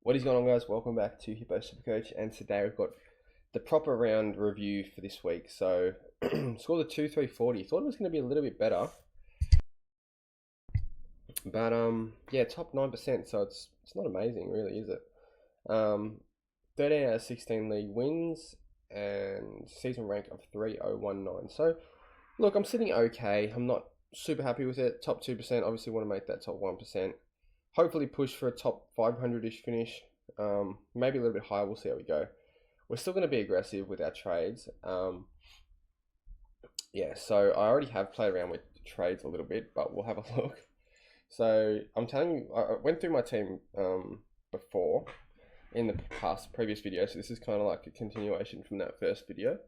What is going on, guys? Welcome back to Hippo Supercoach, and today we've got the proper round review for this week. So, scored a 2-3-40. Thought it was going to be a little bit better, but yeah, top 9%. So it's not amazing, really, is it? 13 out of 16 league wins and season rank of 3019. So, look, I'm sitting okay. I'm not super happy with it. Top 2%. Obviously, want to make that top 1%. Hopefully push for a top 500-ish finish. Maybe a little bit higher. We'll see how we go. We're still going to be aggressive with our trades. Yeah, so I already have played around with trades a little bit, but we'll have a look. So I'm telling you, I went through my team before in the previous video. So this is kind of like a continuation from that first video.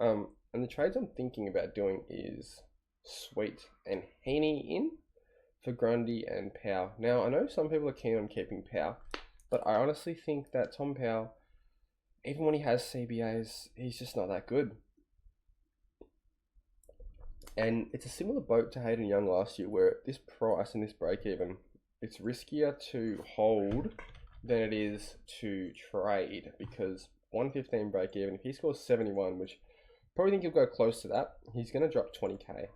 And the trades I'm thinking about doing is Sweet and Heaney in for Grundy and Powell. Now, I know some people are keen on keeping Powell, but I honestly think that Tom Powell, even when he has CBAs, he's just not that good. And it's a similar boat to Hayden Young last year, where at this price and this break even, it's riskier to hold than it is to trade, because 115 break even, if he scores 71, which probably think he'll go close to that, he's going to drop 20k.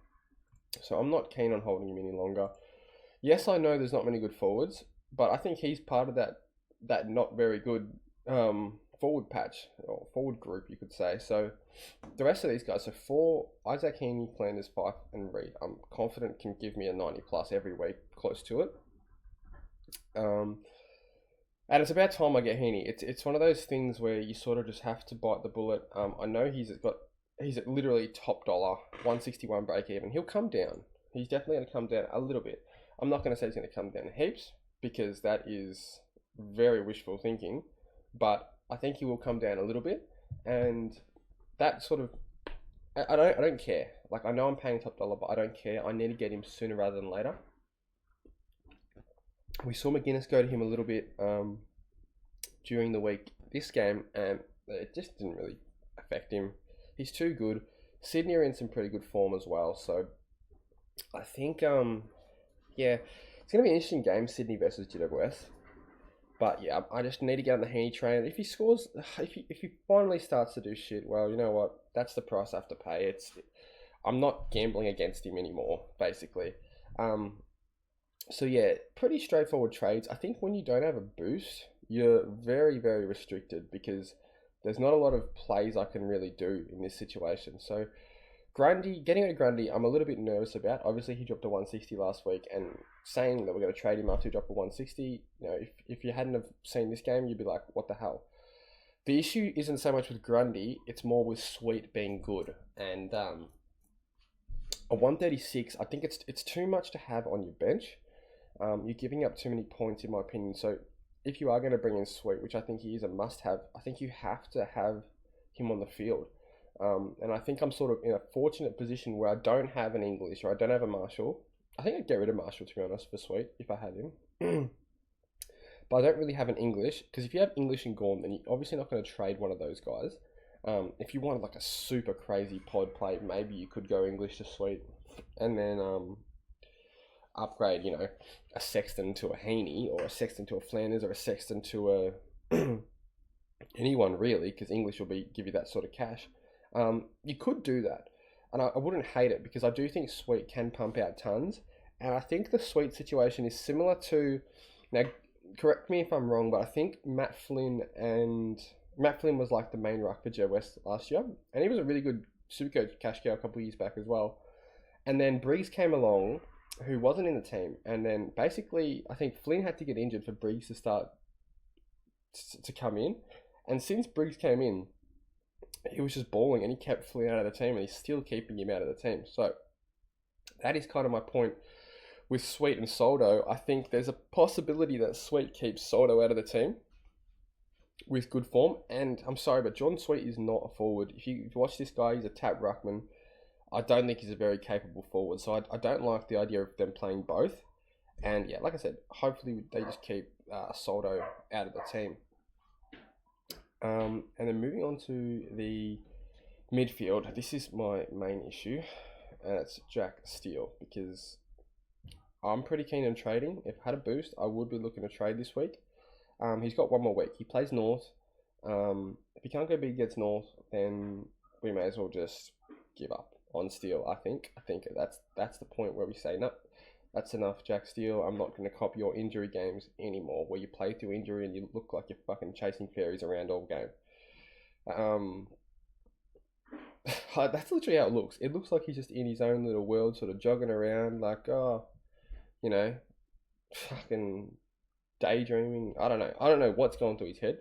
So I'm not keen on holding him any longer. Yes, I know there's not many good forwards, but I think he's part of that not very good forward patch, or forward group, you could say. So the rest of these guys, so for Isaac Heaney, Flanders, Fife, and Reed, I'm confident can give me a 90 plus every week, close to it. And it's about time I get Heaney. It's one of those things where you sort of just have to bite the bullet. I know he's at literally top dollar, 161 break even. He'll come down. He's definitely going to come down a little bit. I'm not going to say he's going to come down heaps, because that is very wishful thinking, but I think he will come down a little bit, and that sort of, I don't care. Like, I know I'm paying top dollar, but I don't care. I need to get him sooner rather than later. We saw McGuinness go to him a little bit during the week this game, and it just didn't really affect him. He's too good. Sydney are in some pretty good form as well, so I think yeah, it's going to be an interesting game, Sydney versus GWS. But yeah, I just need to get on the Heaney train. If he scores, if he finally starts to do shit, well, you know what? That's the price I have to pay. I'm not gambling against him anymore, basically. So yeah, pretty straightforward trades. I think when you don't have a boost, you're very, very restricted, because there's not a lot of plays I can really do in this situation. So Grundy, getting a Grundy, I'm a little bit nervous about. Obviously, he dropped a 160 last week, and saying that we're going to trade him after he dropped a 160, you know, if you hadn't have seen this game, you'd be like, what the hell? The issue isn't so much with Grundy, it's more with Sweet being good. And a 136, I think it's too much to have on your bench. You're giving up too many points, in my opinion. So if you are going to bring in Sweet, which I think he is a must-have, I think you have to have him on the field. And I think I'm sort of in a fortunate position where I don't have an English, or I don't have a Marshall. I think I'd get rid of Marshall, to be honest, for Sweet, if I had him. But I don't really have an English, because if you have English and Gorm, then you're obviously not going to trade one of those guys. If you wanted like a super crazy pod play, maybe you could go English to Sweet, and then upgrade, you know, a Sexton to a Heaney, or a Sexton to a Flanders, or a Sexton to a anyone really, because English will give you that sort of cash. You could do that, and I wouldn't hate it, because I do think Sweet can pump out tons, and I think the Sweet situation is similar to, now correct me if I'm wrong, but I think Matt Flynn was like the main ruck for Joe West last year, and he was a really good Supercoach cash cow a couple of years back as well. And then Briggs came along, who wasn't in the team, and then basically I think Flynn had to get injured for Briggs to start to come in, and since Briggs came in, he was just balling, and he kept Flynn out of the team, and he's still keeping him out of the team. So that is kind of my point with Sweet and Soldo. I think there's a possibility that Sweet keeps Soldo out of the team with good form. And I'm sorry, but John Sweet is not a forward. If you watch this guy, he's a tap ruckman. I don't think he's a very capable forward. So I don't like the idea of them playing both. And yeah, like I said, hopefully they just keep Soldo out of the team. And then moving on to the midfield, this is my main issue, and it's Jack Steele, because I'm pretty keen on trading. If I had a boost, I would be looking to trade this week. He's got one more week. He plays North. If he can't go big against North, then we may as well just give up on Steele. I think that's the point where we say no. That's enough, Jack Steele. I'm not going to copy your injury games anymore, where you play through injury and you look like you're fucking chasing fairies around all game. That's literally how it looks. It looks like he's just in his own little world, sort of jogging around, like, you know, fucking daydreaming. I don't know. I don't know what's going through his head,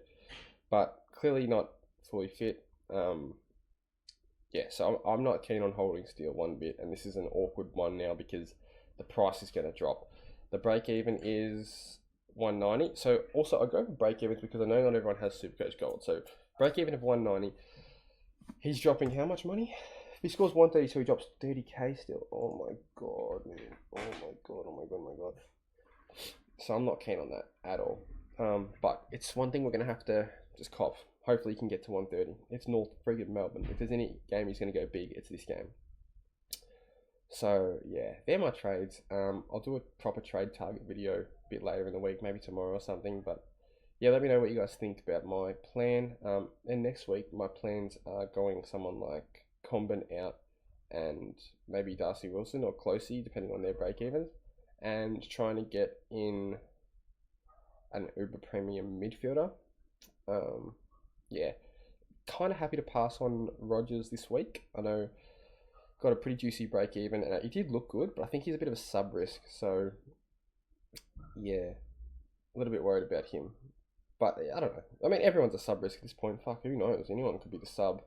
but clearly not fully fit. Yeah, so I'm not keen on holding Steele one bit, and this is an awkward one now because the price is going to drop. The break even is 190. So also I go for break evens because I know not everyone has Supercoach Gold. So break even of 190. He's dropping how much money? If he scores 132, he drops 30k still. Oh my god, man. Oh my god, oh my god, oh my god. So I'm not keen on that at all. But it's one thing we're going to have to just cop. Hopefully he can get to 130. It's North friggin' Melbourne. If there's any game he's going to go big, it's this game. So yeah, they're my trades. I'll do a proper trade target video a bit later in the week, maybe tomorrow or something. But yeah, let me know what you guys think about my plan. And next week, my plans are going someone like Comben out and maybe Darcy Wilson or Closey, depending on their break evens, and trying to get in an uber premium midfielder. Yeah, kind of happy to pass on Rogers this week. I know got a pretty juicy break even, and he did look good, but I think he's a bit of a sub risk. So yeah, a little bit worried about him. But I don't know. I mean, everyone's a sub risk at this point. Fuck, who knows? Anyone could be the sub.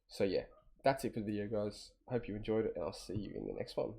So yeah, that's it for the video, guys. Hope you enjoyed it, and I'll see you in the next one.